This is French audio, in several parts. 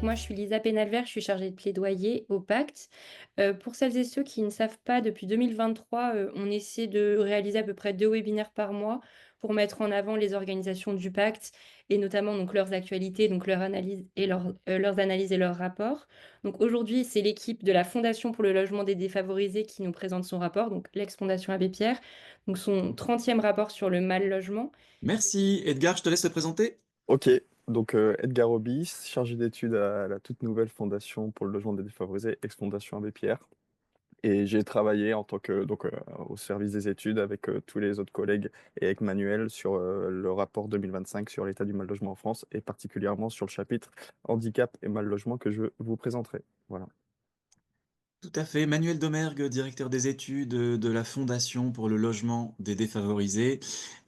Donc moi, je suis Lisa Pénalver, je suis chargée de plaidoyer au Pacte. Pour celles et ceux qui ne savent pas, depuis 2023, on essaie de réaliser à peu près 2 webinaires par mois pour mettre en avant les organisations du Pacte et notamment donc leurs actualités, donc leurs analyses et leurs analyses et leurs rapports. Donc aujourd'hui, c'est l'équipe de la Fondation pour le logement des défavorisés qui nous présente son rapport, donc l'ex-Fondation Abbé Pierre, donc son 30e rapport sur le mal logement. Merci. Edgar, je te laisse te présenter. Ok, donc Edgar Obis, chargé d'études à la toute nouvelle Fondation pour le logement des défavorisés, ex-Fondation Abbé Pierre. Et j'ai travaillé en tant que au service des études avec tous les autres collègues et avec Manuel sur le rapport 2025 sur l'état du mal logement en France et particulièrement sur le chapitre handicap et mal logement que je vous présenterai. Voilà. Tout à fait. Manuel Domergue, directeur des études de la Fondation pour le logement des défavorisés.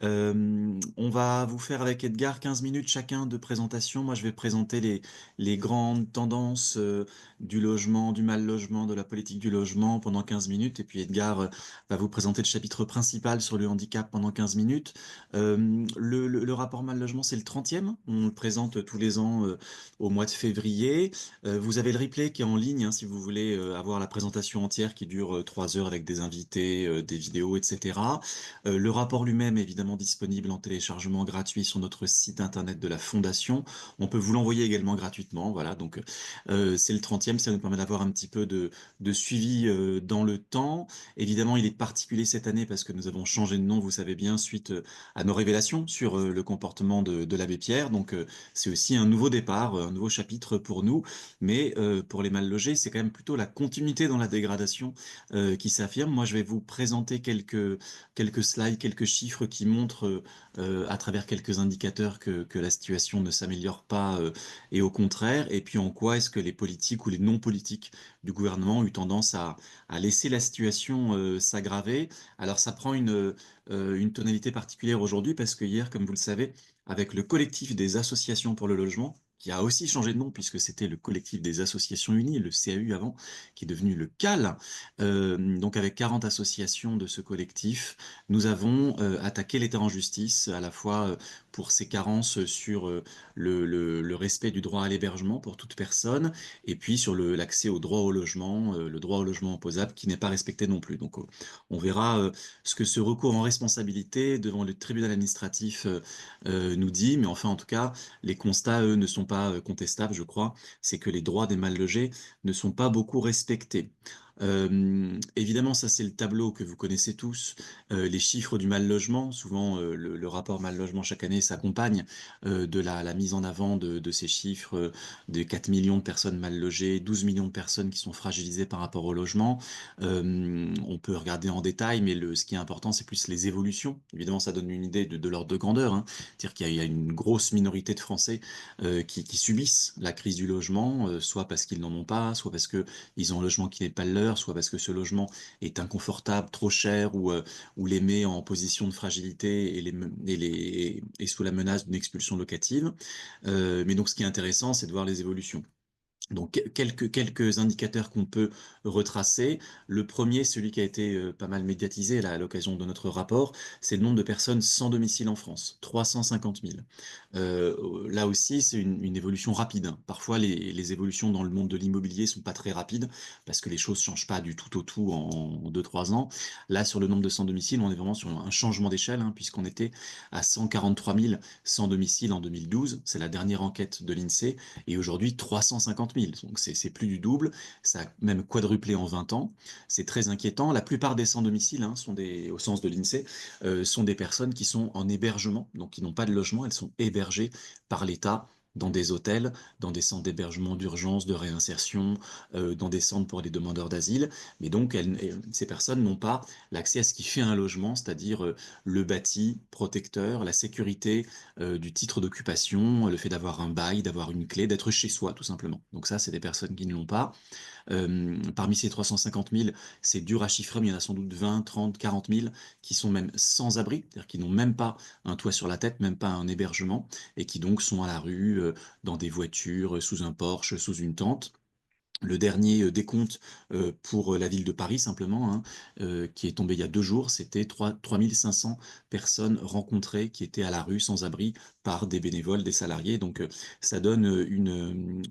On va vous faire avec Edgar 15 minutes chacun de présentation. Moi, je vais présenter les grandes tendances du logement, du mal logement, de la politique du logement pendant 15 minutes. Et puis Edgar va vous présenter le chapitre principal sur le handicap pendant 15 minutes. Le rapport mal logement, c'est le 30e. On le présente tous les ans au mois de février. Vous avez le replay qui est en ligne, hein, si vous voulez avoir la présentation entière qui dure 3 heures avec des invités, des vidéos, etc. Le rapport lui-même est évidemment disponible en téléchargement gratuit sur notre site internet de la Fondation. On peut vous l'envoyer également gratuitement. Voilà, donc c'est le 30e, ça nous permet d'avoir un petit peu de suivi dans le temps. Évidemment, il est particulier cette année parce que nous avons changé de nom, vous savez bien, suite à nos révélations sur le comportement de l'abbé Pierre. Donc c'est aussi un nouveau départ, un nouveau chapitre pour nous. Mais pour les mal logés, c'est quand même plutôt la continuité dans la dégradation qui s'affirme. Moi, je vais vous présenter quelques slides, quelques chiffres qui montrent à travers quelques indicateurs que la situation ne s'améliore pas et au contraire. Et puis en quoi est-ce que les politiques ou les non-politiques du gouvernement ont eu tendance à laisser la situation s'aggraver. Alors ça prend une tonalité particulière aujourd'hui parce que hier, comme vous le savez, avec le collectif des associations pour le logement, qui a aussi changé de nom puisque c'était le collectif des associations unies, le CAU avant, qui est devenu le CAL. Donc avec 40 associations de ce collectif, nous avons attaqué l'État en justice, à la fois pour ses carences sur le respect du droit à l'hébergement pour toute personne, et puis sur l'accès au droit au logement, le droit au logement opposable qui n'est pas respecté non plus. Donc on verra ce que ce recours en responsabilité devant le tribunal administratif nous dit, mais enfin en tout cas, les constats, eux, ne sont pas contestables, je crois. C'est que les droits des mal logés ne sont pas beaucoup respectés. Évidemment, ça c'est le tableau que vous connaissez tous, les chiffres du mal logement. Souvent, le rapport mal logement chaque année s'accompagne de la mise en avant de ces chiffres, de 4 millions de personnes mal logées, 12 millions de personnes qui sont fragilisées par rapport au logement. On peut regarder en détail, mais ce qui est important, c'est plus les évolutions. Évidemment, ça donne une idée de l'ordre de grandeur, hein. C'est-à-dire qu'il y a une grosse minorité de Français qui subissent la crise du logement, soit parce qu'ils n'en ont pas, soit parce que ils ont un logement qui n'est pas le leur, soit parce que ce logement est inconfortable, trop cher, ou les met en position de fragilité et sous la menace d'une expulsion locative. Mais donc, ce qui est intéressant, c'est de voir les évolutions. Donc quelques indicateurs qu'on peut retracer. Le premier, celui qui a été pas mal médiatisé là, à l'occasion de notre rapport, c'est le nombre de personnes sans domicile en France, 350 000. Là aussi, c'est une évolution rapide, hein. Parfois, les évolutions dans le monde de l'immobilier sont pas très rapides parce que les choses changent pas du tout au tout en 2-3 ans. Là, sur le nombre de sans domicile, on est vraiment sur un changement d'échelle, hein, puisqu'on était à 143 000 sans domicile en 2012. C'est la dernière enquête de l'INSEE et aujourd'hui 350 000. Donc c'est plus du double, ça a même quadruplé en 20 ans. C'est très inquiétant. La plupart des sans-domicile, hein, au sens de l'INSEE, sont des personnes qui sont en hébergement, donc qui n'ont pas de logement, elles sont hébergées par l'État dans des hôtels, dans des centres d'hébergement d'urgence, de réinsertion, dans des centres pour les demandeurs d'asile. Mais donc, ces personnes n'ont pas l'accès à ce qui fait un logement, c'est-à-dire le bâti protecteur, la sécurité du titre d'occupation, le fait d'avoir un bail, d'avoir une clé, d'être chez soi, tout simplement. Donc ça, c'est des personnes qui ne l'ont pas. Parmi ces 350 000, c'est dur à chiffrer, mais il y en a sans doute 20, 30, 40 000 qui sont même sans abri, c'est-à-dire qui n'ont même pas un toit sur la tête, même pas un hébergement, et qui donc sont à la rue, dans des voitures, sous un porche, sous une tente. Le dernier, décompte, pour, la ville de Paris simplement, hein, qui est tombé il y a 2 jours, c'était 3 500 personnes rencontrées qui étaient à la rue sans abri par des bénévoles, des salariés. Donc, ça donne,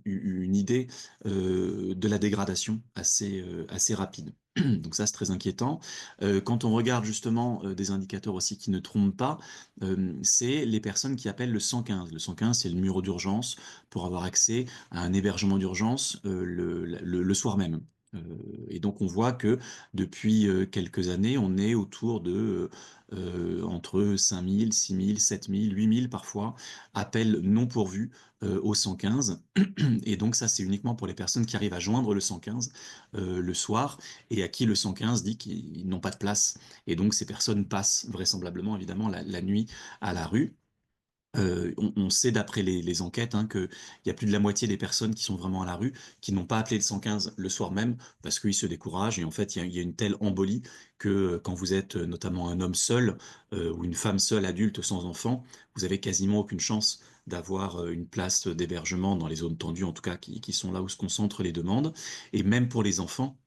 une idée, de la dégradation assez rapide. Donc ça, c'est très inquiétant. Quand on regarde justement, des indicateurs aussi qui ne trompent pas, c'est les personnes qui appellent le 115. Le 115, c'est le numéro d'urgence pour avoir accès à un hébergement d'urgence le soir même. Et donc on voit que depuis quelques années, on est autour de entre 5000, 6000, 7000, 8000 parfois appels non pourvus au 115. Et donc ça, c'est uniquement pour les personnes qui arrivent à joindre le 115 le soir et à qui le 115 dit qu'ils n'ont pas de place. Et donc ces personnes passent vraisemblablement, évidemment, la nuit à la rue. On sait d'après les enquêtes hein, qu'il y a plus de la moitié des personnes qui sont vraiment à la rue, qui n'ont pas appelé le 115 le soir même parce qu'ils se découragent. Et en fait, il y a une telle embolie que quand vous êtes notamment un homme seul ou une femme seule adulte sans enfant, vous avez quasiment aucune chance d'avoir une place d'hébergement dans les zones tendues, en tout cas qui sont là où se concentrent les demandes. Et même pour les enfants,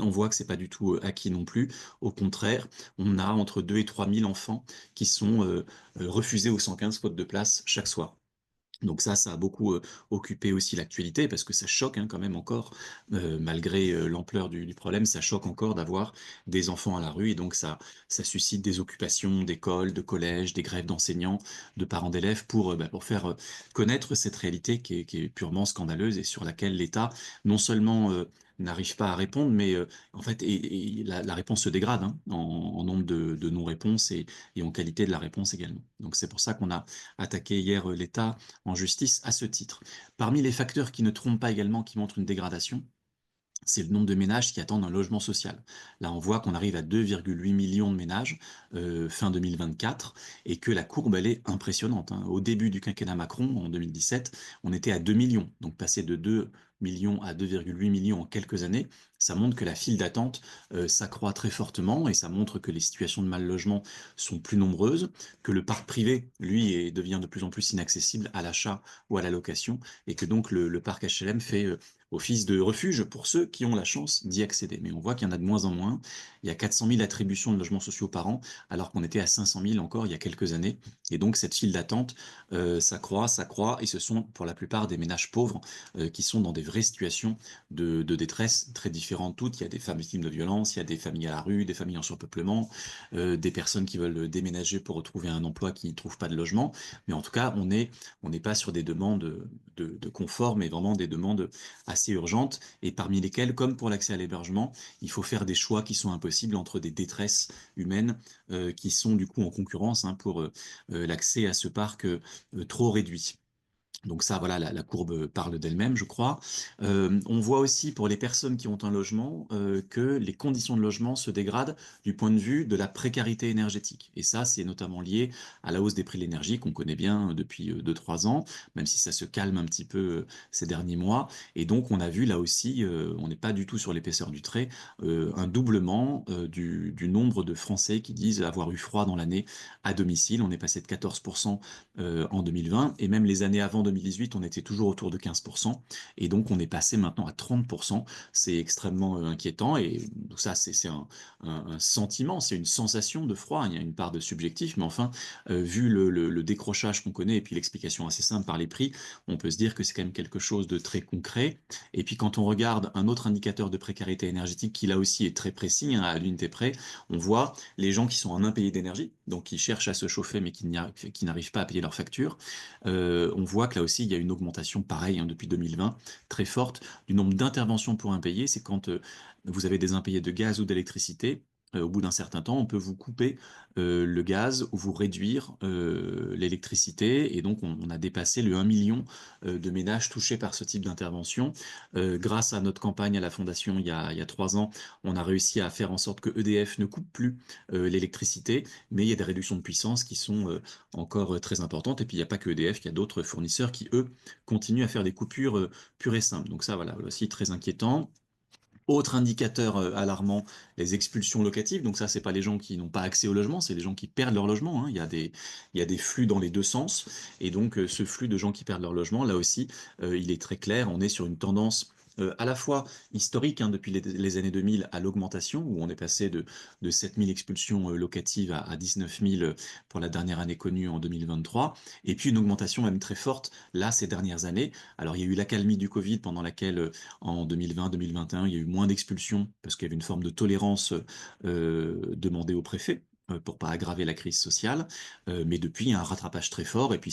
on voit que c'est pas du tout acquis non plus. Au contraire, on a entre 2 et 3 000 enfants qui sont refusés au 115 faute de place chaque soir. Donc ça a beaucoup occupé aussi l'actualité parce que ça choque hein, quand même encore, malgré l'ampleur du problème, ça choque encore d'avoir des enfants à la rue et donc ça suscite des occupations d'écoles, de collèges, des grèves d'enseignants, de parents d'élèves pour faire connaître cette réalité qui est purement scandaleuse et sur laquelle l'État non seulement n'arrive pas à répondre, mais en fait et la réponse se dégrade hein, en nombre de non-réponses et en qualité de la réponse également. Donc c'est pour ça qu'on a attaqué hier l'État en justice à ce titre. Parmi les facteurs qui ne trompent pas également, qui montrent une dégradation, c'est le nombre de ménages qui attendent un logement social. Là, on voit qu'on arrive à 2,8 millions de ménages fin 2024 et que la courbe, elle est impressionnante. Hein. Au début du quinquennat Macron, en 2017, on était à 2 millions. Donc passer de 2 millions à 2,8 millions en quelques années, ça montre que la file d'attente s'accroît très fortement et ça montre que les situations de mal logement sont plus nombreuses, que le parc privé, lui, devient de plus en plus inaccessible à l'achat ou à la location et que donc le parc HLM fait office de refuge pour ceux qui ont la chance d'y accéder. Mais on voit qu'il y en a de moins en moins. Il y a 400 000 attributions de logements sociaux par an, alors qu'on était à 500 000 encore il y a quelques années. Et donc cette file d'attente s'accroît, et ce sont pour la plupart des ménages pauvres qui sont dans des vraies situations de détresse très différentes toutes. Il y a des femmes victimes de violences, il y a des familles à la rue, des familles en surpeuplement, des personnes qui veulent déménager pour retrouver un emploi qui ne trouvent pas de logement. Mais en tout cas, on n'est pas sur des demandes de confort, mais vraiment des demandes assez urgentes et parmi lesquelles, comme pour l'accès à l'hébergement, il faut faire des choix qui sont impossibles entre des détresses humaines qui sont du coup en concurrence hein, pour l'accès à ce parc trop réduit. Donc ça, voilà, la courbe parle d'elle-même, je crois. On voit aussi pour les personnes qui ont un logement que les conditions de logement se dégradent du point de vue de la précarité énergétique. Et ça, c'est notamment lié à la hausse des prix de l'énergie qu'on connaît bien depuis 2-3 ans, même si ça se calme un petit peu ces derniers mois. Et donc, on a vu là aussi, on n'est pas du tout sur l'épaisseur du trait, un doublement du nombre de Français qui disent avoir eu froid dans l'année à domicile. On est passé de 14% en 2020 et même les années avant 2018, on était toujours autour de 15% et donc on est passé maintenant à 30%. C'est extrêmement inquiétant et ça c'est un sentiment, c'est une sensation de froid. Il y a une part de subjectif, mais enfin vu le décrochage qu'on connaît et puis l'explication assez simple par les prix, on peut se dire que c'est quand même quelque chose de très concret. Et puis quand on regarde un autre indicateur de précarité énergétique qui là aussi est très précis, hein, à l'unité près, on voit les gens qui sont en impayé d'énergie, donc qui cherchent à se chauffer mais qui n'arrivent pas à payer leurs factures. On voit que là aussi il y a une augmentation pareille hein, depuis 2020 très forte du nombre d'interventions pour impayés. C'est quand vous avez des impayés de gaz ou d'électricité. Au bout d'un certain temps, on peut vous couper le gaz ou vous réduire l'électricité. Et donc, on a dépassé le 1 million de ménages touchés par ce type d'intervention. Grâce à notre campagne à la Fondation il y a 3 ans, on a réussi à faire en sorte que EDF ne coupe plus l'électricité, mais il y a des réductions de puissance qui sont encore très importantes. Et puis, il n'y a pas que EDF, il y a d'autres fournisseurs qui, eux, continuent à faire des coupures pures et simples. Donc ça, voilà, aussi très inquiétant. Autre indicateur alarmant, les expulsions locatives. Donc ça, c'est pas les gens qui n'ont pas accès au logement, c'est les gens qui perdent leur logement. Hein. Il y a des flux dans les deux sens. Et donc ce flux de gens qui perdent leur logement, là aussi, il est très clair. On est sur une tendance à la fois historique, hein, depuis les années 2000 à l'augmentation, où on est passé de 7 000 expulsions locatives à 19 000 pour la dernière année connue en 2023, et puis une augmentation même très forte là ces dernières années. Alors il y a eu l'accalmie du Covid pendant laquelle en 2020-2021 il y a eu moins d'expulsions parce qu'il y avait une forme de tolérance demandée au préfet pour pas aggraver la crise sociale, mais depuis il y a un rattrapage très fort, et puis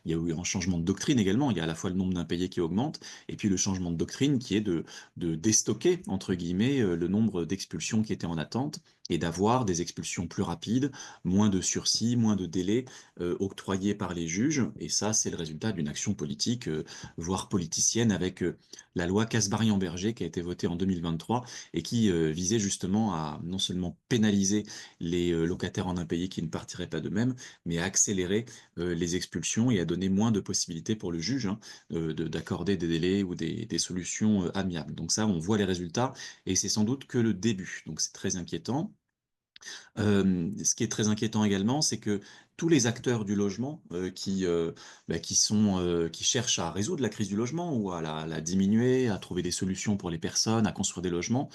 il y a eu un changement de doctrine également. Il y a à la fois le nombre d'impayés qui augmente, et puis le changement de doctrine qui est de déstocker, entre guillemets, le nombre d'expulsions qui étaient en attente, et d'avoir des expulsions plus rapides, moins de sursis, moins de délais octroyés par les juges. Et ça, c'est le résultat d'une action politique, voire politicienne, avec la loi Kasbarian-Berger qui a été votée en 2023 et qui visait justement à non seulement pénaliser les locataires en impayés qui ne partiraient pas d'eux-mêmes, mais à accélérer les expulsions et à donner moins de possibilités pour le juge, hein, d'accorder des délais ou des solutions amiables. Donc ça, on voit les résultats, et c'est sans doute que le début. Donc c'est très inquiétant. Ce qui est très inquiétant également, c'est que tous les acteurs du logement qui cherchent à résoudre la crise du logement ou à la diminuer, à trouver des solutions pour les personnes, à construire des logements,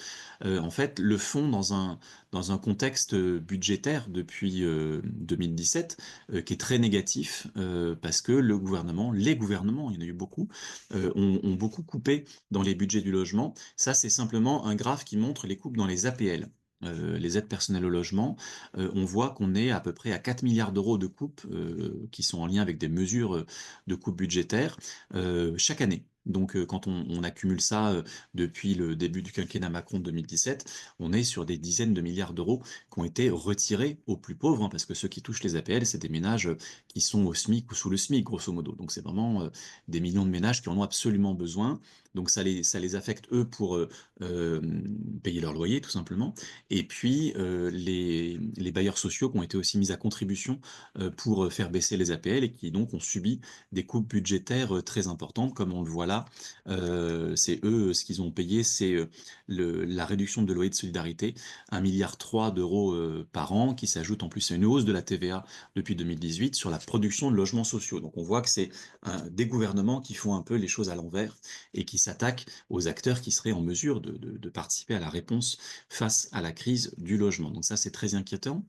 en fait, le font dans un contexte budgétaire depuis 2017 qui est très négatif parce que les gouvernements, il y en a eu beaucoup, ont beaucoup coupé dans les budgets du logement. Ça, c'est simplement un graphe qui montre les coupes dans les APL, les aides personnelles au logement. On voit qu'on est à peu près à 4 milliards d'euros de coupes qui sont en lien avec des mesures de coupes budgétaires chaque année. Donc, quand on accumule ça depuis le début du quinquennat Macron de 2017, on est sur des dizaines de milliards d'euros qui ont été retirés aux plus pauvres, hein, parce que ceux qui touchent les APL, c'est des ménages qui sont au SMIC ou sous le SMIC, grosso modo. Donc, c'est vraiment des millions de ménages qui en ont absolument besoin. Donc, ça les affecte, eux, pour euh, payer leur loyer, tout simplement. Et puis, les bailleurs sociaux qui ont été aussi mis à contribution pour faire baisser les APL, et qui donc ont subi des coupes budgétaires très importantes, comme on le voit là. C'est eux, ce qu'ils ont payé, c'est la réduction de loyer de solidarité, 1,3 milliard d'euros par an, qui s'ajoute en plus à une hausse de la TVA depuis 2018 sur la production de logements sociaux. Donc on voit que c'est des gouvernements qui font un peu les choses à l'envers et qui s'attaquent aux acteurs qui seraient en mesure de participer à la réponse face à la crise du logement. Donc ça, c'est très inquiétant.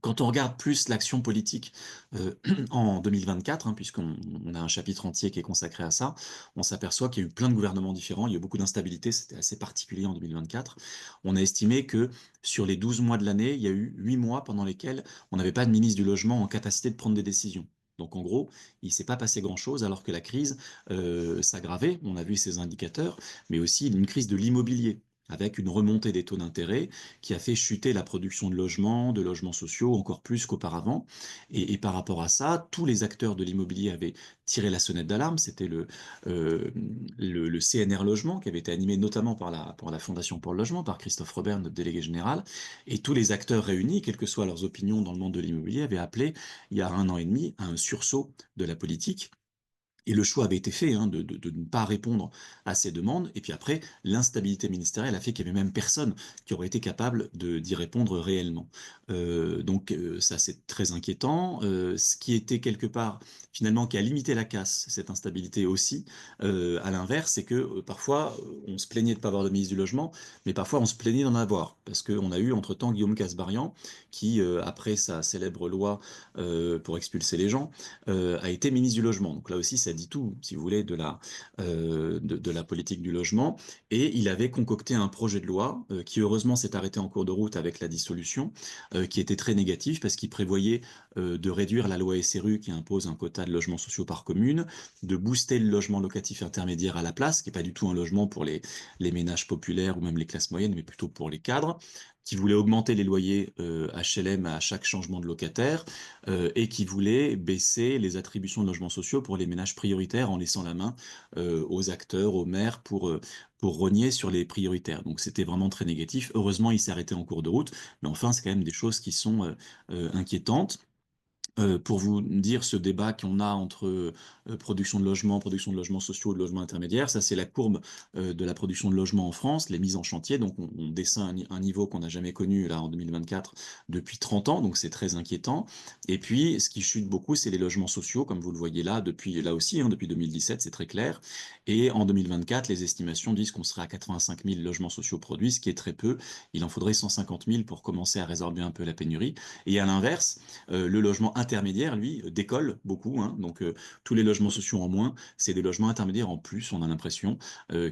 Quand on regarde plus l'action politique euh, en 2024, hein, puisqu'on a un chapitre entier qui est consacré à ça, on s'aperçoit qu'il y a eu plein de gouvernements différents, il y a eu beaucoup d'instabilité, c'était assez particulier en 2024. On a estimé que sur les 12 mois de l'année, il y a eu 8 mois pendant lesquels on n'avait pas de ministre du Logement en capacité de prendre des décisions. Donc en gros, il ne s'est pas passé grand-chose alors que la crise s'aggravait, on a vu ces indicateurs, mais aussi une crise de l'immobilier, avec une remontée des taux d'intérêt qui a fait chuter la production de logements sociaux, encore plus qu'auparavant. Et par rapport à ça, tous les acteurs de l'immobilier avaient tiré la sonnette d'alarme. C'était le CNR Logement, qui avait été animé notamment par la Fondation pour le Logement, par Christophe Robert, notre délégué général. Et tous les acteurs réunis, quelles que soient leurs opinions dans le monde de l'immobilier, avaient appelé, il y a 1 an et demi, à un sursaut de la politique. Et le choix avait été fait, hein, de ne pas répondre à ces demandes. Et puis après, l'instabilité ministérielle a fait qu'il n'y avait même personne qui aurait été capable d'y répondre réellement. Donc ça, c'est très inquiétant. Ce qui était quelque part, finalement, qui a limité la casse, cette instabilité aussi, à l'inverse, c'est que parfois, on se plaignait de ne pas avoir de ministre du Logement, mais parfois, on se plaignait d'en avoir. Parce qu'on a eu, entre-temps, Guillaume Kasbarian, qui, après sa célèbre loi pour expulser les gens, a été ministre du Logement. Donc là aussi, ça dit tout, si vous voulez, de la politique du logement. Et il avait concocté un projet de loi qui, heureusement, s'est arrêté en cours de route avec la dissolution, qui était très négatif parce qu'il prévoyait de réduire la loi SRU qui impose un quota de logements sociaux par commune, de booster le logement locatif intermédiaire à la place, qui n'est pas du tout un logement pour les ménages populaires ou même les classes moyennes, mais plutôt pour les cadres, qui voulait augmenter les loyers HLM à chaque changement de locataire, et qui voulait baisser les attributions de logements sociaux pour les ménages prioritaires en laissant la main aux acteurs, aux maires pour rogner sur les prioritaires. Donc c'était vraiment très négatif. Heureusement, il s'est arrêté en cours de route, mais enfin, c'est quand même des choses qui sont inquiétantes. Pour vous dire ce débat qu'on a entre production de logements sociaux, de logements intermédiaires, ça c'est la courbe de la production de logements en France, les mises en chantier. Donc on descend un niveau qu'on n'a jamais connu là en 2024 depuis 30 ans, donc c'est très inquiétant. Et puis ce qui chute beaucoup, c'est les logements sociaux, comme vous le voyez là, depuis là aussi, hein, depuis 2017, c'est très clair. Et en 2024, les estimations disent qu'on serait à 85 000 logements sociaux produits, ce qui est très peu. Il en faudrait 150 000 pour commencer à résorber un peu la pénurie. Et à l'inverse, le logement intermédiaire, lui, décolle beaucoup, hein. Donc, tous les logements sociaux en moins, c'est des logements intermédiaires en plus, on a l'impression,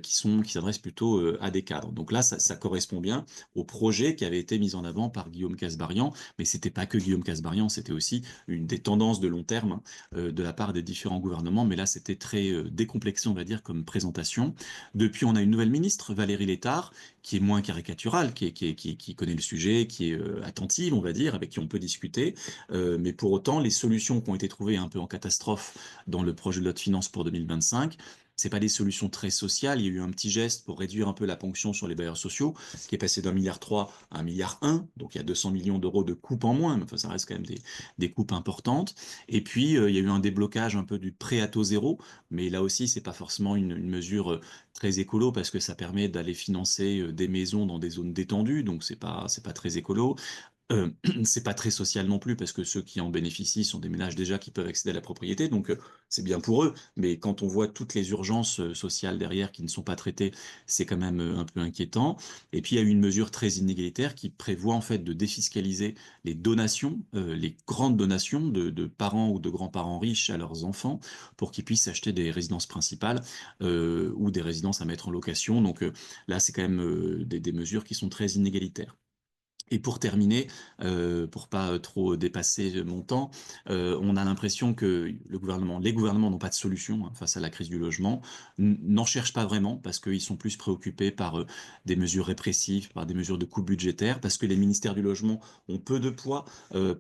qui s'adressent plutôt à des cadres. Donc là, ça correspond bien au projet qui avait été mis en avant par Guillaume Kasbarian, mais c'était pas que Guillaume Kasbarian, c'était aussi une des tendances de long terme de la part des différents gouvernements. Mais là, c'était très décomplexé, on va dire, comme présentation. Depuis, on a une nouvelle ministre, Valérie Létard, qui est moins caricaturale, qui connaît le sujet, qui est attentive, on va dire, avec qui on peut discuter. Mais pour autant, les solutions qui ont été trouvées un peu en catastrophe dans le projet de loi de finances pour 2025, c'est pas des solutions très sociales. Il y a eu un petit geste pour réduire un peu la ponction sur les bailleurs sociaux, qui est passé d'1,3 milliard à 1,1 milliard. Donc il y a 200 millions d'euros de coupes en moins, mais enfin, ça reste quand même des coupes importantes. Et puis il y a eu un déblocage un peu du prêt à taux zéro, mais là aussi c'est pas forcément une mesure très écolo parce que ça permet d'aller financer des maisons dans des zones détendues, donc c'est pas très écolo. Euh, c'est pas très social non plus parce que ceux qui en bénéficient sont des ménages déjà qui peuvent accéder à la propriété, donc c'est bien pour eux. Mais quand on voit toutes les urgences sociales derrière qui ne sont pas traitées, c'est quand même un peu inquiétant. Et puis il y a eu une mesure très inégalitaire qui prévoit en fait de défiscaliser les donations, les grandes donations de parents ou de grands-parents riches à leurs enfants pour qu'ils puissent acheter des résidences principales ou des résidences à mettre en location. Donc là, c'est quand même des mesures qui sont très inégalitaires. Et pour terminer, pour pas trop dépasser mon temps, on a l'impression que les gouvernements n'ont pas de solution hein, face à la crise du logement, n'en cherchent pas vraiment parce qu'ils sont plus préoccupés par des mesures répressives, par des mesures de coûts budgétaires, parce que les ministères du logement ont peu de poids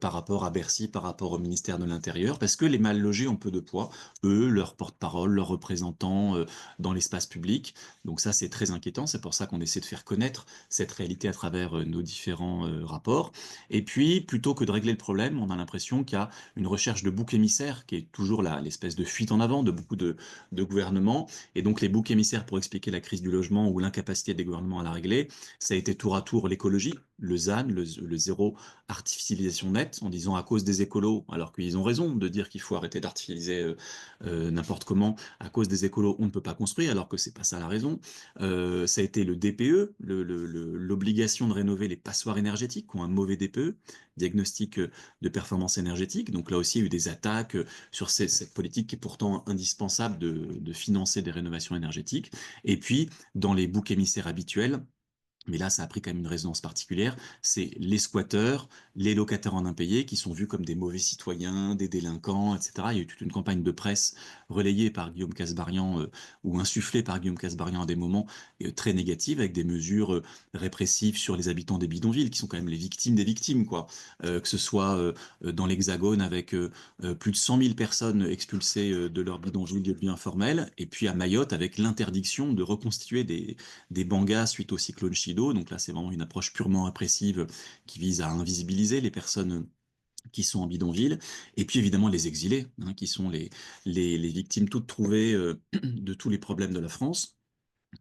par rapport à Bercy, par rapport au ministère de l'Intérieur, parce que les mal logés ont peu de poids, eux, leurs porte-parole, leurs représentants dans l'espace public. Donc ça, c'est très inquiétant. C'est pour ça qu'on essaie de faire connaître cette réalité à travers nos différents rapports. Et puis, plutôt que de régler le problème, on a l'impression qu'il y a une recherche de bouc émissaire qui est toujours là, l'espèce de fuite en avant de beaucoup de gouvernements. Et donc, les boucs émissaires pour expliquer la crise du logement ou l'incapacité des gouvernements à la régler, ça a été tour à tour l'écologie, le ZAN, le zéro artificialisation nette, en disant à cause des écolos, alors qu'ils ont raison de dire qu'il faut arrêter d'artificialiser n'importe comment, à cause des écolos, on ne peut pas construire, alors que c'est pas ça la raison. Ça a été le DPE, l'obligation de rénover les passoires énergétiques qui ont un mauvais DPE, diagnostic de performance énergétique. Donc là aussi, il y a eu des attaques sur cette politique qui est pourtant indispensable de financer des rénovations énergétiques. Et puis, dans les boucs émissaires habituels, mais là, ça a pris quand même une résonance particulière. C'est les squatteurs, les locataires en impayés qui sont vus comme des mauvais citoyens, des délinquants, etc. Il y a eu toute une campagne de presse relayée par Guillaume Kasbarian ou insufflée par Guillaume Kasbarian à des moments très négative avec des mesures répressives sur les habitants des bidonvilles qui sont quand même les victimes des victimes, quoi. Que ce soit dans l'Hexagone avec plus de 100 000 personnes expulsées de leur bidonville de vie informelle, et puis à Mayotte avec l'interdiction de reconstituer des bangas suite au cyclone Chido. Donc là, c'est vraiment une approche purement répressive qui vise à invisibiliser les personnes qui sont en bidonville, et puis évidemment les exilés, hein, qui sont les victimes toutes trouvées de tous les problèmes de la France.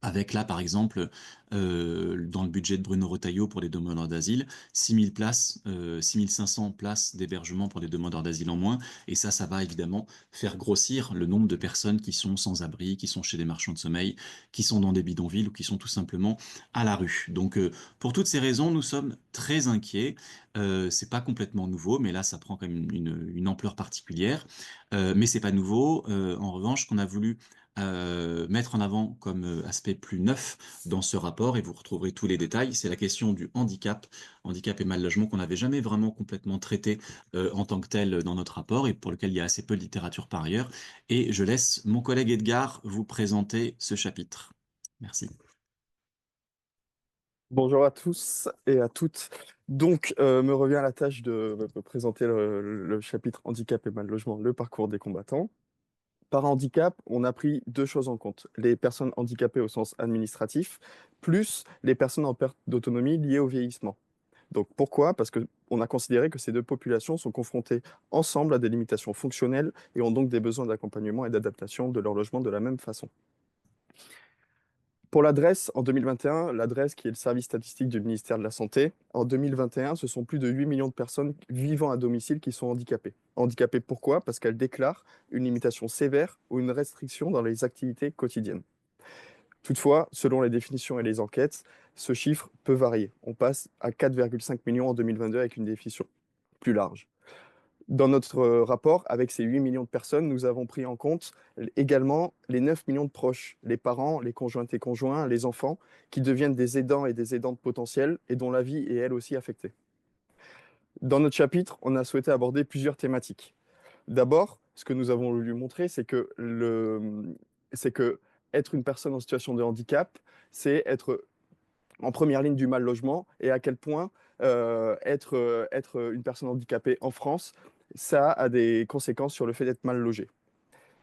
Avec là, par exemple, dans le budget de Bruno Retailleau pour les demandeurs d'asile, 6 000 places, 6 500 places d'hébergement pour les demandeurs d'asile en moins. Et ça va évidemment faire grossir le nombre de personnes qui sont sans abri, qui sont chez des marchands de sommeil, qui sont dans des bidonvilles ou qui sont tout simplement à la rue. Donc, pour toutes ces raisons, nous sommes très inquiets. C'est pas complètement nouveau, mais là, ça prend quand même une ampleur particulière. Mais c'est pas nouveau. En revanche, qu'on a voulu mettre en avant comme aspect plus neuf dans ce rapport, et vous retrouverez tous les détails, c'est la question du handicap et mal logement qu'on n'avait jamais vraiment complètement traité en tant que tel dans notre rapport et pour lequel il y a assez peu de littérature par ailleurs. Et je laisse mon collègue Edgar vous présenter ce chapitre. Merci. Bonjour à tous et à toutes. Donc, me revient la tâche de présenter le chapitre handicap et mal logement, le parcours des combattants. Par handicap, on a pris deux choses en compte. Les personnes handicapées au sens administratif, plus les personnes en perte d'autonomie liées au vieillissement. Donc pourquoi? Parce qu'on a considéré que ces deux populations sont confrontées ensemble à des limitations fonctionnelles et ont donc des besoins d'accompagnement et d'adaptation de leur logement de la même façon. Pour l'adresse, en 2021, l'adresse qui est le service statistique du ministère de la Santé, en 2021, ce sont plus de 8 millions de personnes vivant à domicile qui sont handicapées. Handicapées pourquoi? Parce qu'elles déclarent une limitation sévère ou une restriction dans les activités quotidiennes. Toutefois, selon les définitions et les enquêtes, ce chiffre peut varier. On passe à 4,5 millions en 2022 avec une définition plus large. Dans notre rapport, avec ces 8 millions de personnes, nous avons pris en compte également les 9 millions de proches, les parents, les conjointes et conjoints, les enfants, qui deviennent des aidants et des aidantes potentielles et dont la vie est elle aussi affectée. Dans notre chapitre, on a souhaité aborder plusieurs thématiques. D'abord, ce que nous avons voulu montrer, c'est que être une personne en situation de handicap, c'est être en première ligne du mal logement et à quel point être une personne handicapée en France, ça a des conséquences sur le fait d'être mal logé.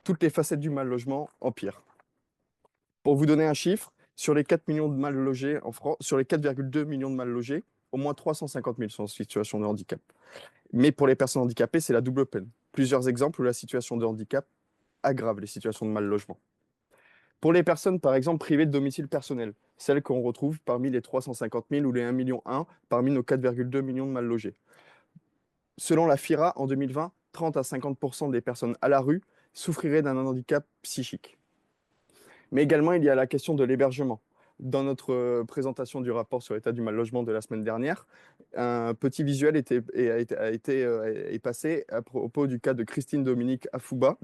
Toutes les facettes du mal logement empirent. Pour vous donner un chiffre, sur les 4 millions de mal logés en France, sur les 4,2 millions de mal logés, au moins 350 000 sont en situation de handicap. Mais pour les personnes handicapées, c'est la double peine. Plusieurs exemples où la situation de handicap aggrave les situations de mal logement. Pour les personnes, par exemple, privées de domicile personnel, celles qu'on retrouve parmi les 350 000 ou les 1,1 million parmi nos 4,2 millions de mal logés. Selon la FIRA, en 2020, 30 à 50% des personnes à la rue souffriraient d'un handicap psychique. Mais également, il y a la question de l'hébergement. Dans notre présentation du rapport sur l'état du mal logement de la semaine dernière, un petit visuel est passé à propos du cas de Christiane Dominique Afouba,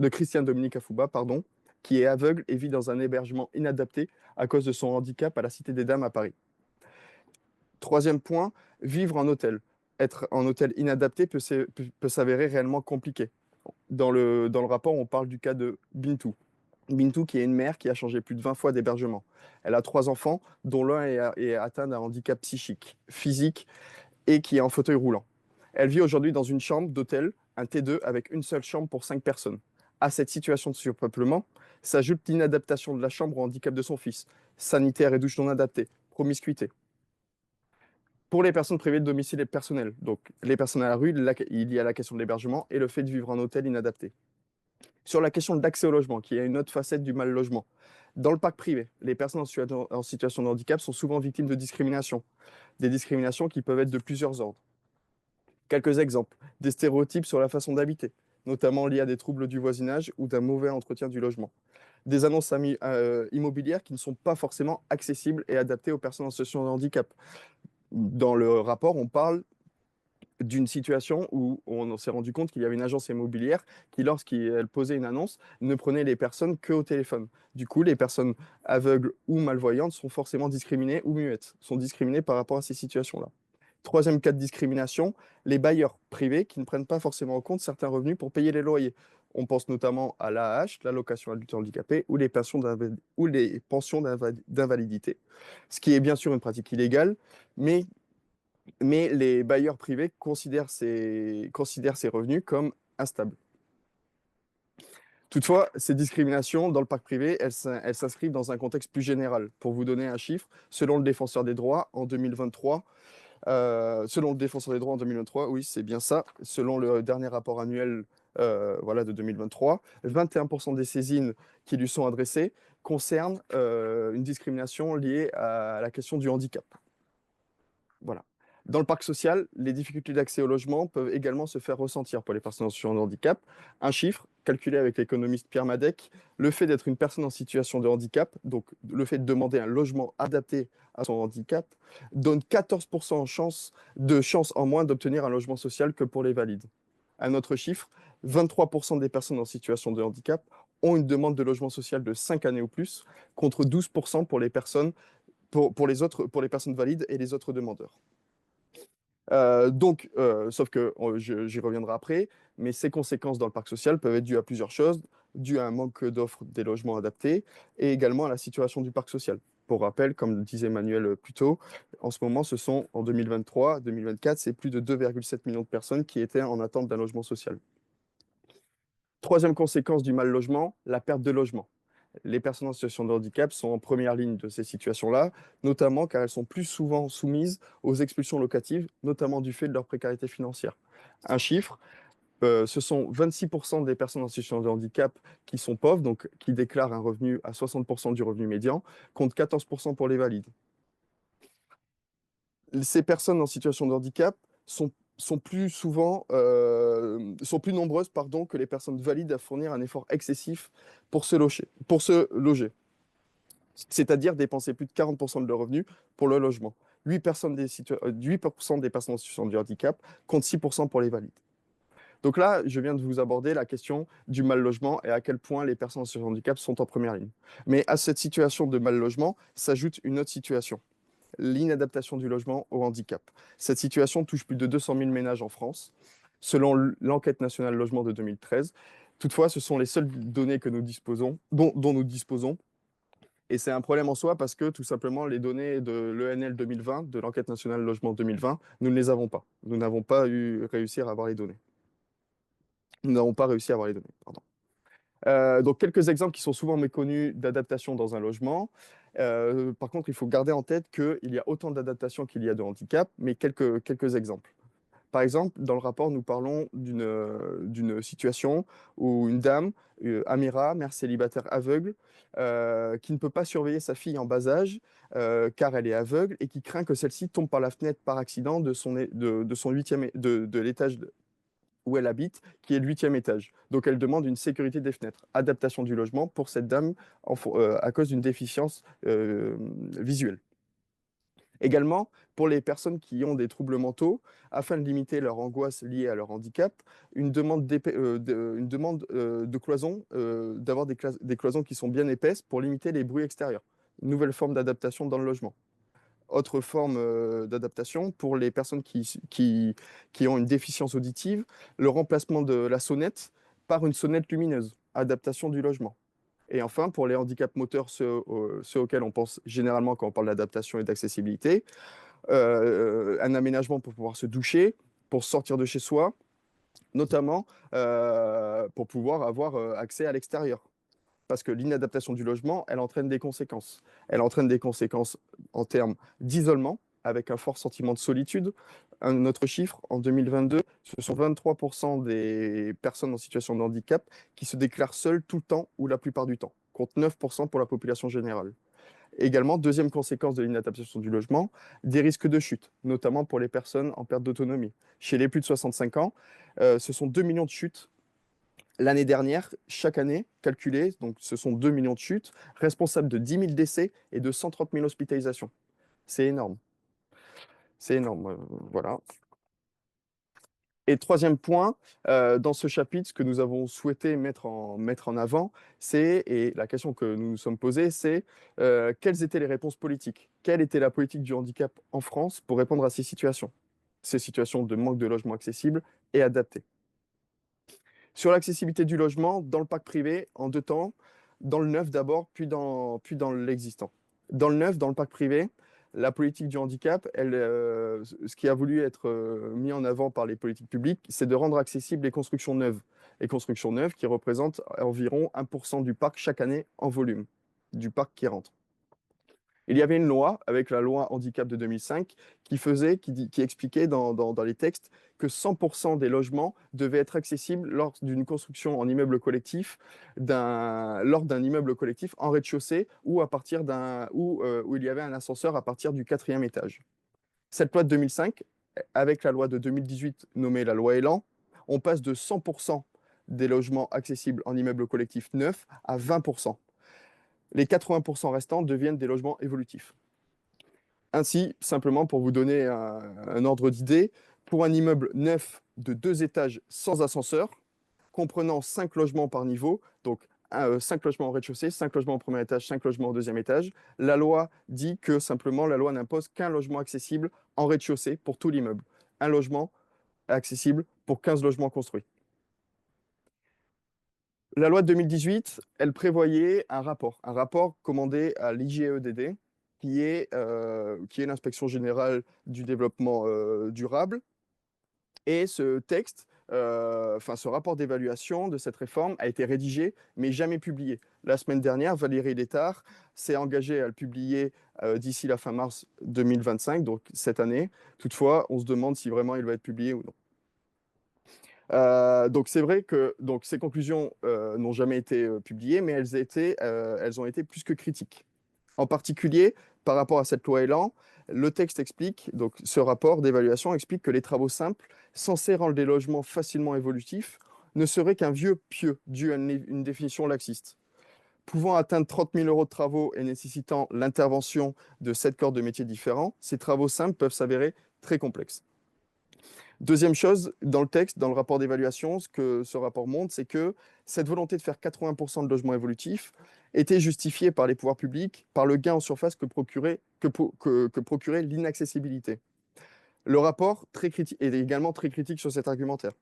pardon, qui est aveugle et vit dans un hébergement inadapté à cause de son handicap à la Cité des Dames à Paris. Troisième point, vivre en hôtel. Être en hôtel inadapté peut s'avérer réellement compliqué. Dans le rapport, on parle du cas de Bintou. Bintou, qui est une mère qui a changé plus de 20 fois d'hébergement. Elle a 3 enfants, dont l'un est atteint d'un handicap psychique, physique et qui est en fauteuil roulant. Elle vit aujourd'hui dans une chambre d'hôtel, un T2, avec une seule chambre pour 5 personnes. À cette situation de surpeuplement s'ajoute l'inadaptation de la chambre au handicap de son fils, sanitaire et douche non adaptée, promiscuité. Pour les personnes privées de domicile et personnel, donc les personnes à la rue, il y a la question de l'hébergement et le fait de vivre en hôtel inadapté. Sur la question de l'accès au logement, qui est une autre facette du mal logement. Dans le parc privé, les personnes en situation de handicap sont souvent victimes de discrimination. Des discriminations qui peuvent être de plusieurs ordres. Quelques exemples. Des stéréotypes sur la façon d'habiter, notamment liés à des troubles du voisinage ou d'un mauvais entretien du logement. Des annonces immobilières qui ne sont pas forcément accessibles et adaptées aux personnes en situation de handicap. Dans le rapport, on parle d'une situation où on s'est rendu compte qu'il y avait une agence immobilière qui, lorsqu'elle posait une annonce, ne prenait les personnes qu'au téléphone. Du coup, les personnes aveugles ou malvoyantes sont forcément discriminées ou muettes, sont discriminées par rapport à ces situations-là. Troisième cas de discrimination, les bailleurs privés qui ne prennent pas forcément en compte certains revenus pour payer les loyers. On pense notamment à l'AAH, l'allocation adulte handicapé, ou les pensions d'invalidité, ce qui est bien sûr une pratique illégale, mais les bailleurs privés considèrent ces revenus comme instables. Toutefois, ces discriminations dans le parc privé, elles s'inscrivent dans un contexte plus général. Pour vous donner un chiffre, selon le Défenseur des droits en 2023, oui, c'est bien ça, selon le dernier rapport annuel de 2023, 21% des saisines qui lui sont adressées concernent une discrimination liée à la question du handicap. Voilà. Dans le parc social, les difficultés d'accès au logement peuvent également se faire ressentir pour les personnes en situation de handicap. Un chiffre, calculé avec l'économiste Pierre Madec, le fait d'être une personne en situation de handicap, donc le fait de demander un logement adapté à son handicap, donne 14% de chance en moins d'obtenir un logement social que pour les valides. Un autre chiffre, 23% des personnes en situation de handicap ont une demande de logement social de 5 années ou plus, contre 12% pour les personnes pour les personnes valides et les autres demandeurs. Sauf que j'y reviendrai après, mais ces conséquences dans le parc social peuvent être dues à plusieurs choses, dues à un manque d'offres des logements adaptés et également à la situation du parc social. Pour rappel, comme le disait Emmanuel plus tôt, en ce moment, ce sont en 2023-2024, c'est plus de 2,7 millions de personnes qui étaient en attente d'un logement social. Troisième conséquence du mal logement, la perte de logement. Les personnes en situation de handicap sont en première ligne de ces situations-là, notamment car elles sont plus souvent soumises aux expulsions locatives, notamment du fait de leur précarité financière. Un chiffre, ce sont 26% des personnes en situation de handicap qui sont pauvres, donc qui déclarent un revenu à 60% du revenu médian, contre 14% pour les valides. Ces personnes en situation de handicap sont plus souvent, sont plus nombreuses, pardon, que les personnes valides à fournir un effort excessif pour se loger. C'est-à-dire dépenser plus de 40% de leurs revenus pour le logement. 8% des personnes en situation de handicap contre 6% pour les valides. Donc là, je viens de vous aborder la question du mal logement et à quel point les personnes en situation de handicap sont en première ligne. Mais à cette situation de mal logement s'ajoute une autre situation, l'inadaptation du logement au handicap. Cette situation touche plus de 200 000 ménages en France, selon l'enquête nationale logement de 2013. Toutefois, ce sont les seules données que nous disposons, dont nous disposons. Et c'est un problème en soi parce que tout simplement, les données de l'ENL 2020, de l'enquête nationale logement 2020, nous ne les avons pas. Nous n'avons pas réussi à avoir les données. Nous n'avons pas réussi à avoir les données, pardon. Donc, quelques exemples qui sont souvent méconnus d'adaptation dans un logement. Par contre, il faut garder en tête qu'il y a autant d'adaptation qu'il y a de handicap, mais quelques exemples. Par exemple, dans le rapport, nous parlons d'une situation où une dame, Amira, mère célibataire aveugle, qui ne peut pas surveiller sa fille en bas âge car elle est aveugle et qui craint que celle-ci tombe par la fenêtre par accident de son de l'étage où elle habite, qui est le 8e étage. Donc elle demande une sécurité des fenêtres, adaptation du logement pour cette dame à cause d'une déficience visuelle. Également, pour les personnes qui ont des troubles mentaux, afin de limiter leur angoisse liée à leur handicap, une demande de cloison, d'avoir des cloisons qui sont bien épaisses pour limiter les bruits extérieurs. Nouvelle forme d'adaptation dans le logement. Autre forme d'adaptation pour les personnes qui ont une déficience auditive, le remplacement de la sonnette par une sonnette lumineuse, adaptation du logement. Et enfin, pour les handicaps moteurs, ceux auxquels on pense généralement quand on parle d'adaptation et d'accessibilité, un aménagement pour pouvoir se doucher, pour sortir de chez soi, notamment pour pouvoir avoir accès à l'extérieur. Parce que l'inadaptation du logement, elle entraîne des conséquences. Elle entraîne des conséquences en termes d'isolement, avec un fort sentiment de solitude. Un autre chiffre, en 2022, ce sont 23% des personnes en situation de handicap qui se déclarent seules tout le temps ou la plupart du temps, contre 9% pour la population générale. Également, deuxième conséquence de l'inadaptation du logement, des risques de chute, notamment pour les personnes en perte d'autonomie. Chez les plus de 65 ans, ce sont 2 millions de chutes l'année dernière, chaque année, calculé, donc ce sont 2 millions de chutes, responsables de 10 000 décès et de 130 000 hospitalisations. C'est énorme. C'est énorme, voilà. Et troisième point, dans ce chapitre, ce que nous avons souhaité mettre en avant, et la question que nous nous sommes posée, c'est quelles étaient les réponses politiques? Quelle était la politique du handicap en France pour répondre à ces situations de manque de logement accessible et adapté? Sur l'accessibilité du logement, dans le parc privé, en deux temps, dans le neuf d'abord, puis dans l'existant. Dans le neuf, dans le parc privé, la politique du handicap, ce qui a voulu être mis en avant par les politiques publiques, c'est de rendre accessibles les constructions neuves. Les constructions neuves qui représentent environ 1% du parc chaque année en volume, du parc qui rentre. Il y avait une loi, avec la loi handicap de 2005, qui expliquait dans les textes que 100% des logements devaient être accessibles lors d'une construction en immeuble collectif, lors d'un immeuble collectif en rez-de-chaussée ou où il y avait un ascenseur à partir du 4e étage. Cette loi de 2005, avec la loi de 2018 nommée la loi Elan, on passe de 100% des logements accessibles en immeuble collectif neuf à 20%. Les 80% restants deviennent des logements évolutifs. Ainsi, simplement pour vous donner un ordre d'idée, pour un immeuble neuf de 2 étages sans ascenseur, comprenant 5 logements par niveau, donc 5 logements au rez-de-chaussée, 5 logements au premier étage, 5 logements au deuxième étage, la loi dit que simplement la loi n'impose qu'un logement accessible en rez-de-chaussée pour tout l'immeuble. Un logement accessible pour 15 logements construits. La loi de 2018, elle prévoyait un rapport commandé à l'IGEDD, qui est l'inspection générale du développement durable. Et ce texte, ce rapport d'évaluation de cette réforme a été rédigé, mais jamais publié. la semaine dernière, Valérie Létard s'est engagée à le publier d'ici la fin mars 2025, donc cette année. Toutefois, on se demande si vraiment il va être publié ou non. Donc c'est vrai que donc, ces conclusions n'ont jamais été publiées, mais elles ont été plus que critiques. En particulier, par rapport à cette loi Elan, le texte explique, donc ce rapport d'évaluation explique que les travaux simples, censés rendre les logements facilement évolutifs, ne seraient qu'un vieux pieux dû à une définition laxiste. Pouvant atteindre 30 000 euros de travaux et nécessitant l'intervention de 7 corps de métiers différents, ces travaux simples peuvent s'avérer très complexes. Deuxième chose, dans le texte, dans le rapport d'évaluation, ce que ce rapport montre, c'est que cette volonté de faire 80% de logements évolutifs était justifiée par les pouvoirs publics, par le gain en surface que procurait l'inaccessibilité. Le rapport est également très critique sur cet argumentaire.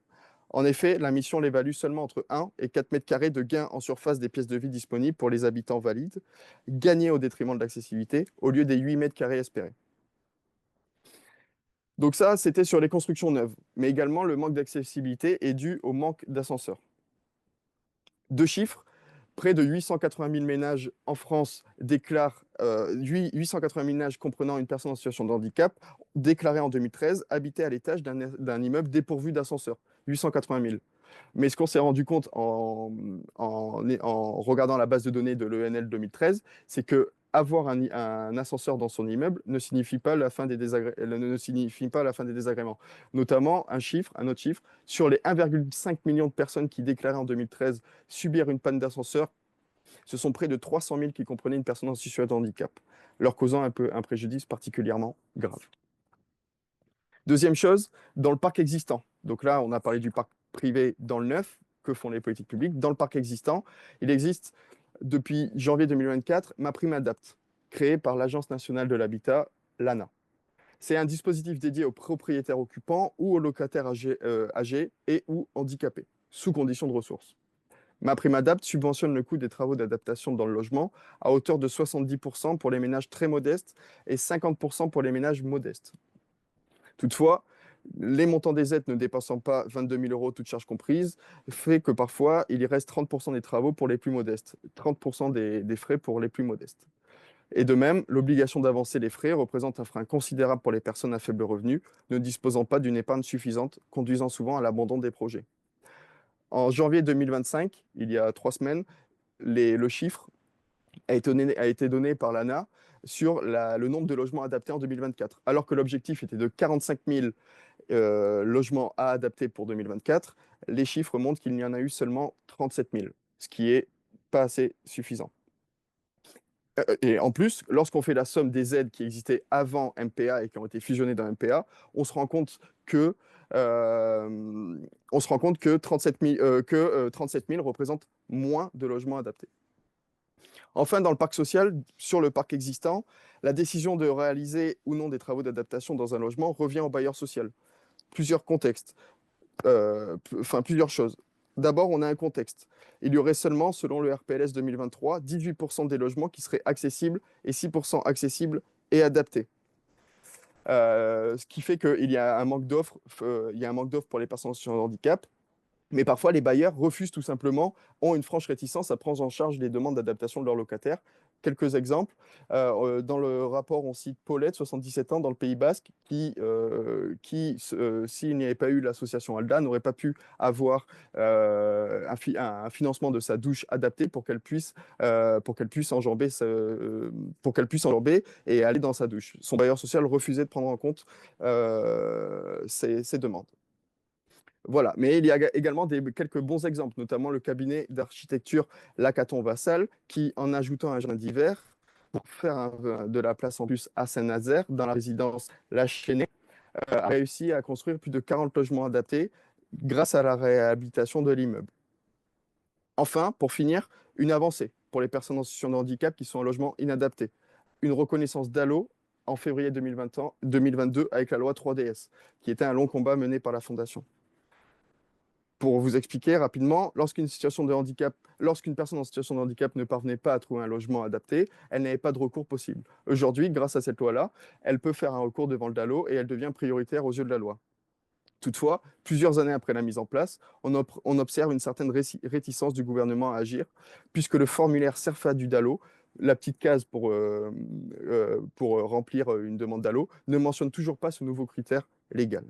En effet, la mission l'évalue seulement entre 1 et 4 mètres carrés de gain en surface des pièces de vie disponibles pour les habitants valides, gagnés au détriment de l'accessibilité, au lieu des 8 mètres carrés espérés. Donc ça, c'était sur les constructions neuves. Mais également, le manque d'accessibilité est dû au manque d'ascenseurs. Deux chiffres, près de 880 000 ménages en France déclarent, 880 000 ménages comprenant une personne en situation de handicap, déclarés en 2013, habitaient à l'étage d'un immeuble dépourvu d'ascenseur. 880 000. Mais ce qu'on s'est rendu compte en regardant la base de données de l'ENL 2013, c'est que avoir un ascenseur dans son immeuble ne signifie pas la fin des désagréments. Notamment, un autre chiffre, sur les 1,5 million de personnes qui déclaraient en 2013 subir une panne d'ascenseur, ce sont près de 300 000 qui comprenaient une personne en situation de handicap, leur causant un préjudice particulièrement grave. Deuxième chose, dans le parc existant. Donc là, on a parlé du parc privé dans le neuf, que font les politiques publiques. Dans le parc existant, il existe depuis janvier 2024 MaPrimeAdapt, créé par l'Agence nationale de l'habitat, l'ANA. C'est un dispositif dédié aux propriétaires occupants ou aux locataires âgés et ou handicapés, sous conditions de ressources. MaPrimeAdapt subventionne le coût des travaux d'adaptation dans le logement à hauteur de 70% pour les ménages très modestes et 50% pour les ménages modestes. Toutefois, les montants des aides ne dépassant pas 22 000 euros, toutes charges comprises, fait que parfois, il y reste 30% des travaux pour les plus modestes, 30% des frais pour les plus modestes. Et de même, l'obligation d'avancer les frais représente un frein considérable pour les personnes à faible revenu, ne disposant pas d'une épargne suffisante, conduisant souvent à l'abandon des projets. En janvier 2025, il y a 3 semaines, le chiffre a été donné par l'ANA sur le nombre de logements adaptés en 2024. Alors que l'objectif était de 45 000 logements à adapter pour 2024, les chiffres montrent qu'il n'y en a eu seulement 37 000, ce qui est pas assez suffisant. Et en plus, lorsqu'on fait la somme des aides qui existaient avant MPA et qui ont été fusionnées dans MPA, on se rend compte que 37 000 représentent moins de logements adaptés. Enfin, dans le parc social, sur le parc existant, la décision de réaliser ou non des travaux d'adaptation dans un logement revient au bailleur social. Plusieurs contextes, plusieurs choses. D'abord, on a un contexte. Il y aurait seulement, selon le RPLS 2023, 18% des logements qui seraient accessibles et 6% accessibles et adaptés. Ce qui fait qu'il y a un manque d'offres pour les personnes en situation de handicap. Mais parfois, les bailleurs refusent tout simplement, ont une franche réticence à prendre en charge les demandes d'adaptation de leurs locataires. Quelques exemples. Dans le rapport, on cite Paulette, 77 ans, dans le Pays Basque, qui s'il n'y avait pas eu l'association ALDA, n'aurait pas pu avoir un financement de sa douche adapté pour qu'elle puisse enjamber et aller dans sa douche. Son bailleur social refusait de prendre en compte ces demandes. Voilà, mais il y a également quelques bons exemples, notamment le cabinet d'architecture Lacaton-Vassal, qui, en ajoutant un jardin d'hiver, pour faire de la place en plus à Saint-Nazaire, dans la résidence La Chênaie, a réussi à construire plus de 40 logements adaptés grâce à la réhabilitation de l'immeuble. Enfin, pour finir, une avancée pour les personnes en situation de handicap qui sont en logement inadapté. Une reconnaissance DALO en février 2022 avec la loi 3DS, qui était un long combat mené par la Fondation. Pour vous expliquer rapidement, lorsqu'une personne en situation de handicap ne parvenait pas à trouver un logement adapté, elle n'avait pas de recours possible. Aujourd'hui, grâce à cette loi-là, elle peut faire un recours devant le DALO et elle devient prioritaire aux yeux de la loi. Toutefois, plusieurs années après la mise en place, on observe une certaine réticence du gouvernement à agir, puisque le formulaire CERFA du DALO, la petite case pour remplir une demande DALO, ne mentionne toujours pas ce nouveau critère légal.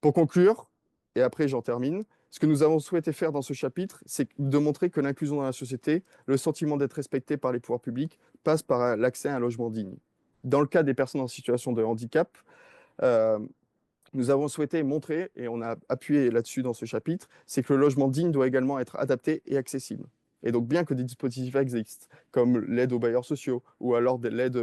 Pour conclure, et après j'en termine, ce que nous avons souhaité faire dans ce chapitre, c'est de montrer que l'inclusion dans la société, le sentiment d'être respecté par les pouvoirs publics, passe par l'accès à un logement digne. Dans le cas des personnes en situation de handicap, euh, nous avons souhaité montrer, et on a appuyé là-dessus dans ce chapitre, c'est que le logement digne doit également être adapté et accessible. Et donc, bien que des dispositifs existent, comme l'aide aux bailleurs sociaux ou alors de l'aide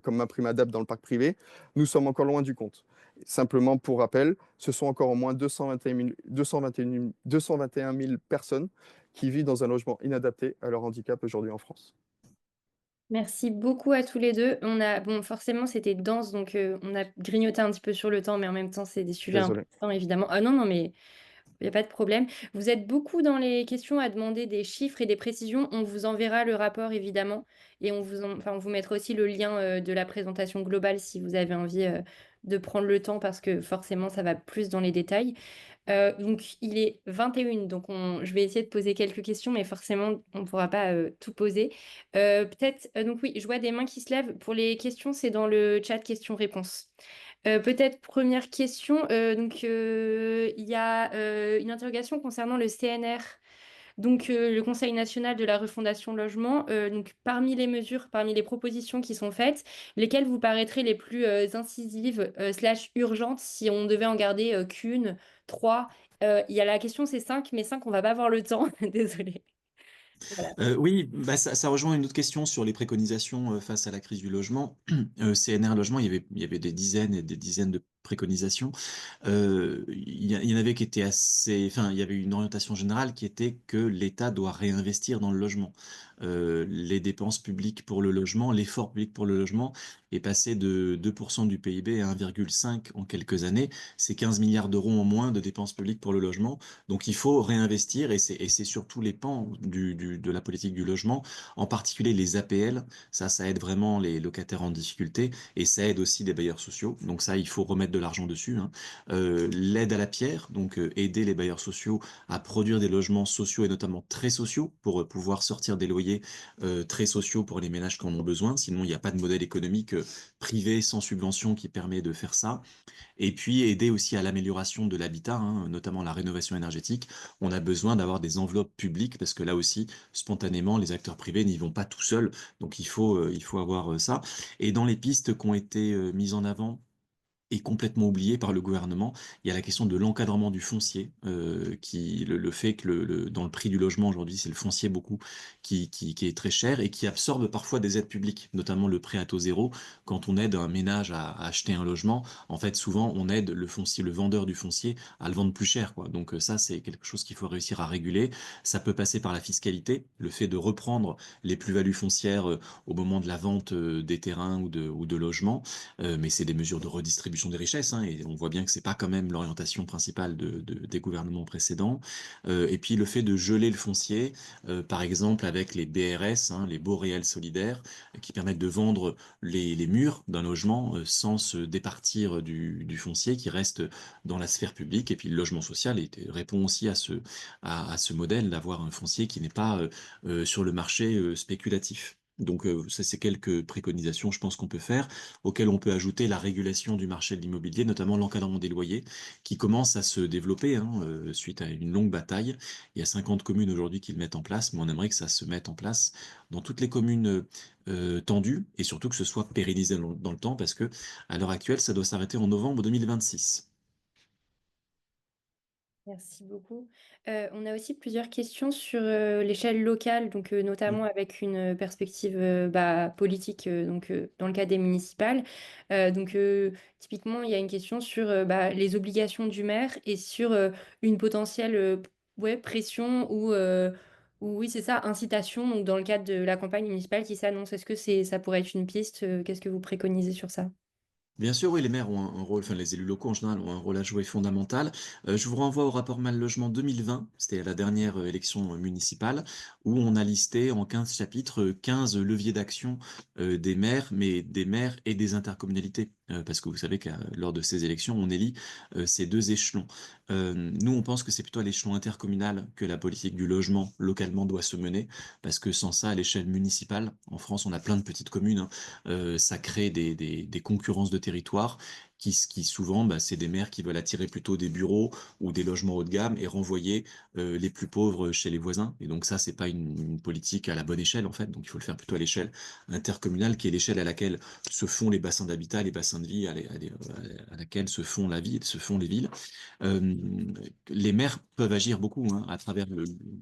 comme ma prime adapte dans le parc privé, nous sommes encore loin du compte. Simplement pour rappel, ce sont encore au moins 221 000 personnes qui vivent dans un logement inadapté à leur handicap aujourd'hui en France. Merci beaucoup à tous les 2. On a bon, forcément, c'était dense, donc on a grignoté un petit peu sur le temps, mais en même temps, c'est des sujets Désolé. importants, évidemment. Ah non, non, mais il y a pas de problème. Vous êtes beaucoup dans les questions à demander des chiffres et des précisions. On vous enverra le rapport, évidemment, et on vous mettra aussi le lien, de la présentation globale si vous avez envie, de prendre le temps parce que forcément, ça va plus dans les détails. Donc il est 21, donc je vais essayer de poser quelques questions, mais forcément, on ne pourra pas, tout poser. Peut-être, donc oui, je vois des mains qui se lèvent. Pour les questions, c'est dans le chat questions-réponses. Peut-être première question, il y a, une interrogation concernant le CNR. Donc, le Conseil national de la refondation logement, donc parmi les propositions qui sont faites, lesquelles vous paraîtraient les plus, incisives, slash urgentes si on devait en garder, qu'1, 3? Il y a la question c'est 5, mais 5 on va pas avoir le temps, désolée. Voilà. Oui, bah, ça rejoint une autre question sur les préconisations face à la crise du logement. CNR Logement, il y avait des dizaines et des dizaines de préconisations. Il y en avait qui étaient assez... Enfin, il y avait une orientation générale qui était que l'État doit réinvestir dans le logement. Les dépenses publiques pour le logement, l'effort public pour le logement est passé de 2% du PIB à 1,5 en quelques années. C'est 15 milliards d'euros en moins de dépenses publiques pour le logement. Donc il faut réinvestir et c'est sur tous les pans de la politique du logement, en particulier les APL. Ça aide vraiment les locataires en difficulté et ça aide aussi les bailleurs sociaux. Donc ça, il faut remettre de l'argent dessus, hein. L'aide à la pierre, donc aider les bailleurs sociaux à produire des logements sociaux et notamment très sociaux pour pouvoir sortir des loyers très sociaux pour les ménages qui en ont besoin. Sinon, il n'y a pas de modèle économique privé sans subvention qui permet de faire ça. Et puis aider aussi à l'amélioration de l'habitat, hein, notamment la rénovation énergétique. On a besoin d'avoir des enveloppes publiques parce que là aussi, spontanément, les acteurs privés n'y vont pas tout seuls. Donc il faut avoir ça. Et dans les pistes qui ont été mises en avant, est complètement oublié par le gouvernement. Il y a la question de l'encadrement du foncier, le fait que dans le prix du logement aujourd'hui, c'est le foncier beaucoup qui est très cher et qui absorbe parfois des aides publiques, notamment le prêt à taux zéro. Quand on aide un ménage à acheter un logement, en fait, souvent, on aide le foncier, le vendeur du foncier à le vendre plus cher, quoi. Donc ça, c'est quelque chose qu'il faut réussir à réguler. Ça peut passer par la fiscalité, le fait de reprendre les plus-values foncières au moment de la vente des terrains ou de logements. Mais c'est des mesures de redistribution des richesses, hein, et on voit bien que c'est pas quand même l'orientation principale des gouvernements précédents. Et puis le fait de geler le foncier, par exemple avec les BRS, hein, les baux réels solidaires, qui permettent de vendre les murs d'un logement sans se départir du foncier qui reste dans la sphère publique. Et puis le logement social répond aussi à ce modèle d'avoir un foncier qui n'est pas sur le marché spéculatif. Donc ça, c'est quelques préconisations, je pense qu'on peut faire, auxquelles on peut ajouter la régulation du marché de l'immobilier, notamment l'encadrement des loyers, qui commence à se développer hein, suite à une longue bataille. Il y a 50 communes aujourd'hui qui le mettent en place, mais on aimerait que ça se mette en place dans toutes les communes tendues, et surtout que ce soit pérennisé dans le temps, parce que à l'heure actuelle, ça doit s'arrêter en novembre 2026. Merci beaucoup. On a aussi plusieurs questions sur, l'échelle locale, donc notamment avec une, perspective, politique, dans le cas des municipales. Donc typiquement, il y a une question sur, les obligations du maire et sur, une potentielle, ouais, pression ou oui, c'est ça, incitation, donc dans le cadre de la campagne municipale qui s'annonce. Est-ce que ça pourrait être une piste? Qu'est-ce que vous préconisez sur ça? Bien sûr, oui, les maires ont un rôle, enfin les élus locaux en général ont un rôle à jouer fondamental. Je vous renvoie au rapport Mal-Logement 2020, c'était la dernière élection municipale, où on a listé en 15 chapitres 15 leviers d'action des maires, mais des maires et des intercommunalités. Parce que vous savez que lors de ces élections, on élit ces deux échelons. Nous, on pense que c'est plutôt à l'échelon intercommunal que la politique du logement localement doit se mener, parce que sans ça, à l'échelle municipale, en France, on a plein de petites communes, hein, ça crée des concurrences de territoire qui souvent, bah, c'est des maires qui veulent attirer plutôt des bureaux ou des logements haut de gamme et renvoyer les plus pauvres chez les voisins. Et donc ça, c'est pas une politique à la bonne échelle en fait. Donc il faut le faire plutôt à l'échelle intercommunale, qui est l'échelle à laquelle se font les bassins d'habitat, les bassins de vie, à laquelle se font la ville, se font les villes. Euh, les maires peuvent agir beaucoup hein, à travers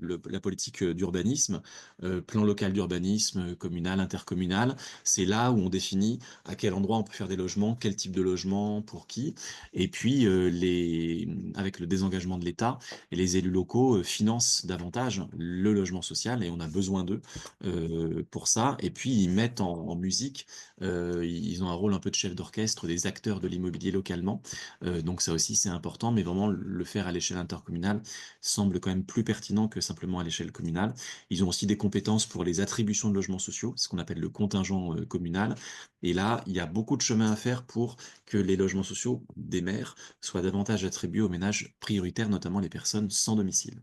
la politique d'urbanisme, plan local d'urbanisme, communal, intercommunal. C'est là où on définit à quel endroit on peut faire des logements, quel type de logement, pour qui. Et puis, avec le désengagement de l'État, les élus locaux financent davantage le logement social et on a besoin d'eux pour ça. Et puis, ils mettent en musique, ils ont un rôle un peu de chef d'orchestre, des acteurs de l'immobilier localement. Donc ça aussi, c'est important, mais vraiment le faire à l'échelle intercommunale semble quand même plus pertinent que simplement à l'échelle communale. Ils ont aussi des compétences pour les attributions de logements sociaux, ce qu'on appelle le contingent communal. Et là, il y a beaucoup de chemin à faire pour que les logements sociaux des maires soient davantage attribués aux ménages prioritaires, notamment les personnes sans domicile.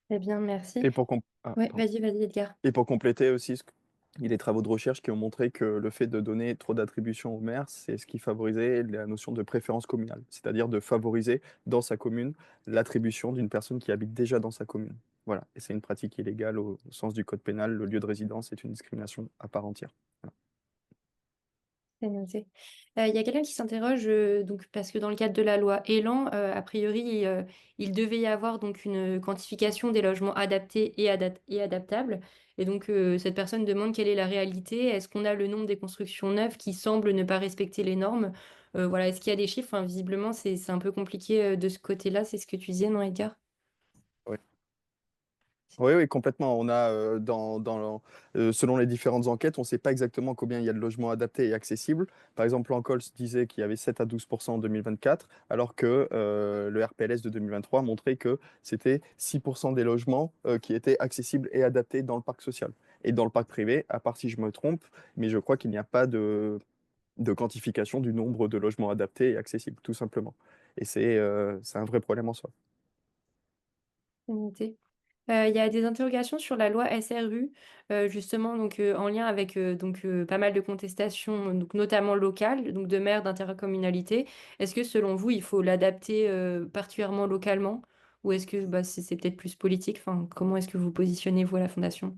Très bien, merci. Et pour com ah, Ouais, pardon. vas-y Edgar. Et pour compléter aussi il y a des travaux de recherche qui ont montré que le fait de donner trop d'attributions aux maires, c'est ce qui favorisait la notion de préférence communale, c'est-à-dire de favoriser dans sa commune l'attribution d'une personne qui habite déjà dans sa commune. Voilà, et c'est une pratique illégale au sens du code pénal. Le lieu de résidence est une discrimination à part entière. Voilà. C'est noté. Il y a quelqu'un qui s'interroge, donc parce que dans le cadre de la loi Elan, a priori, il devait y avoir donc une quantification des logements adaptés et adaptables et donc cette personne demande quelle est la réalité? Est-ce qu'on a le nombre des constructions neuves qui semblent ne pas respecter les normes? Voilà, est-ce qu'il y a des chiffres? Enfin, visiblement, c'est un peu compliqué, de ce côté-là, c'est ce que tu disais, non, Edgar? Ouais. Oui, oui, complètement. On a, selon les différentes enquêtes, on ne sait pas exactement combien il y a de logements adaptés et accessibles. Par exemple, l'Encols disait qu'il y avait 7 à 12% en 2024, alors que le RPLS de 2023 montrait que c'était 6% des logements qui étaient accessibles et adaptés dans le parc social. Et dans le parc privé, à part si je me trompe, mais je crois qu'il n'y a pas de quantification du nombre de logements adaptés et accessibles, tout simplement. Et c'est un vrai problème en soi. C'est noté. Il y a des interrogations sur la loi SRU, justement donc, en lien avec, pas mal de contestations, donc notamment locales, donc de maires, d'intercommunalités. Est-ce que selon vous, il faut l'adapter, particulièrement localement? Ou est-ce que, bah, c'est peut-être plus politique? Enfin, comment est-ce que vous positionnez-vous à la fondation?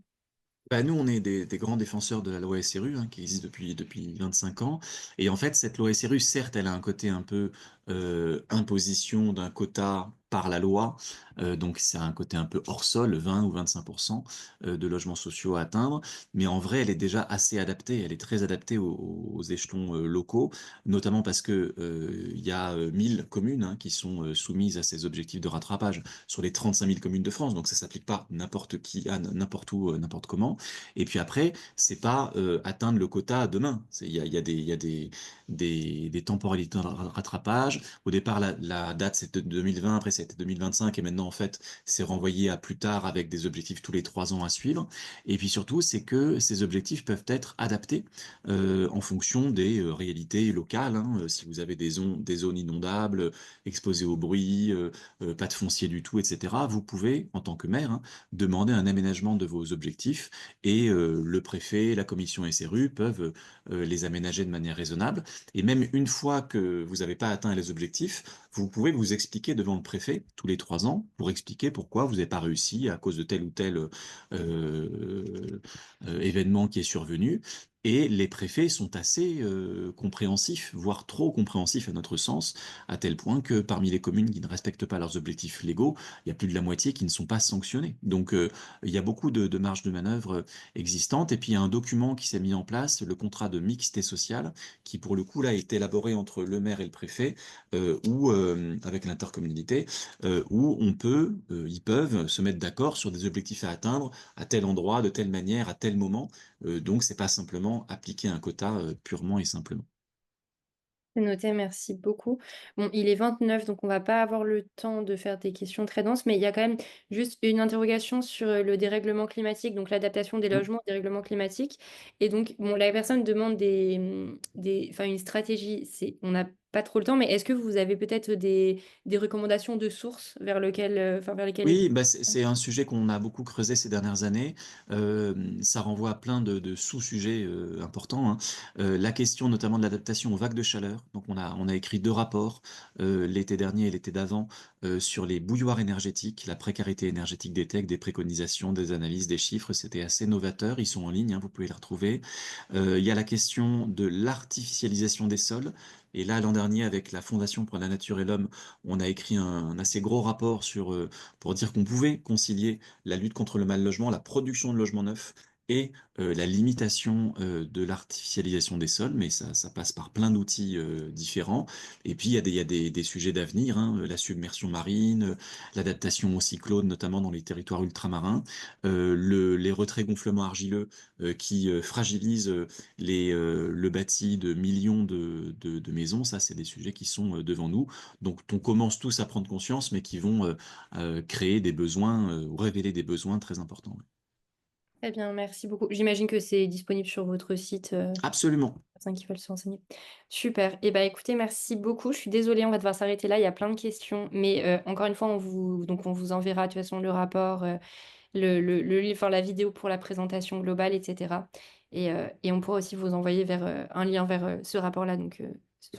Bah, nous, on est des grands défenseurs de la loi SRU, hein, qui existe depuis 25 ans. Et en fait, cette loi SRU, certes, elle a un côté un peu imposition d'un quota par la loi. Donc, c'est un côté un peu hors sol, 20 ou 25% de logements sociaux à atteindre. Mais en vrai, elle est déjà assez adaptée. Elle est très adaptée aux échelons locaux, notamment parce que il y a 1000 communes hein, qui sont soumises à ces objectifs de rattrapage sur les 35 000 communes de France. Donc, ça s'applique pas n'importe qui, à n'importe où, n'importe comment. Et puis après, c'est pas atteindre le quota demain. Il y a des temporalités de rattrapage. Au départ, la date c'était 2020, après c'était 2025, et maintenant en fait c'est renvoyé à plus tard avec des objectifs tous les 3 ans à suivre. Et puis surtout, c'est que ces objectifs peuvent être adaptés en fonction des réalités locales. Hein. Si vous avez des zones inondables, exposées au bruit, pas de foncier du tout, etc., vous pouvez, en tant que maire, hein, demander un aménagement de vos objectifs et le préfet, la commission SRU peuvent les aménager de manière raisonnable. Et même une fois que vous n'avez pas atteint les objectifs, vous pouvez vous expliquer devant le préfet tous les 3 ans pour expliquer pourquoi vous n'avez pas réussi à cause de tel ou tel événement qui est survenu. Et les préfets sont assez compréhensifs, voire trop compréhensifs à notre sens, à tel point que parmi les communes qui ne respectent pas leurs objectifs légaux, il y a plus de la moitié qui ne sont pas sanctionnées. Donc il y a beaucoup de marge de manœuvre existante. Et puis il y a un document qui s'est mis en place, le contrat de mixité sociale, qui pour le coup là est élaboré entre le maire et le préfet, ou avec l'intercommunalité, où ils peuvent se mettre d'accord sur des objectifs à atteindre à tel endroit, de telle manière, à tel moment. Donc c'est pas simplement appliquer un quota purement et simplement. C'est noté, merci beaucoup. Bon, il est 29, donc on va pas avoir le temps de faire des questions très denses, mais il y a quand même juste une interrogation sur, le dérèglement climatique, donc l'adaptation des Mmh. logements au dérèglement climatique et donc bon, la personne demande des enfin une stratégie, c'est on n'a pas trop le temps, mais est-ce que vous avez peut-être des recommandations de sources vers lequel, enfin vers lesquelles Oui, bah, c'est un sujet qu'on a beaucoup creusé ces dernières années. Ça renvoie à plein de sous-sujets, importants, hein. La question notamment de l'adaptation aux vagues de chaleur. Donc on a écrit 2 rapports, l'été dernier et l'été d'avant, sur les bouilloires énergétiques, la précarité énergétique des TEC, des préconisations, des analyses, des chiffres. C'était assez novateur. Ils sont en ligne, hein, vous pouvez les retrouver. Il y a la question de l'artificialisation des sols et là, l'an dernier, avec la Fondation pour la nature et l'homme, on a écrit un assez gros rapport sur, pour dire qu'on pouvait concilier la lutte contre le mal logement, la production de logements neufs et la limitation de l'artificialisation des sols, mais ça passe par plein d'outils différents. Et puis il y a des sujets d'avenir, hein, la submersion marine, l'adaptation aux cyclones, notamment dans les territoires ultramarins, les retraits gonflements argileux qui fragilisent le bâti de millions de maisons. Ça, c'est des sujets qui sont devant nous. Donc on commence tous à prendre conscience, mais qui vont créer des besoins ou révéler des besoins très importants. Ouais. très bien, merci beaucoup. J'imagine que c'est disponible sur votre site, Absolument. personnes qui veulent se renseigner. Super et bah, écoutez, merci beaucoup. Je suis désolée, on va devoir s'arrêter là, il y a plein de questions, mais encore une fois, on vous enverra de toute façon le rapport, le li enfin la vidéo pour la présentation globale et cetera et on pourra aussi vous envoyer vers, un lien vers, ce rapport-là donc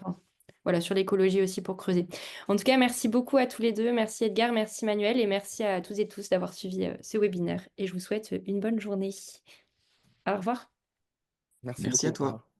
enfin, voilà, sur l'écologie aussi pour creuser. En tout cas, merci beaucoup à tous les 2. Merci Edgar, merci Manuel et merci à toutes et tous d'avoir suivi, ce webinaire et je vous souhaite, une bonne journée. Au revoir. Merci Merci à beaucoup. Au toi. revoir.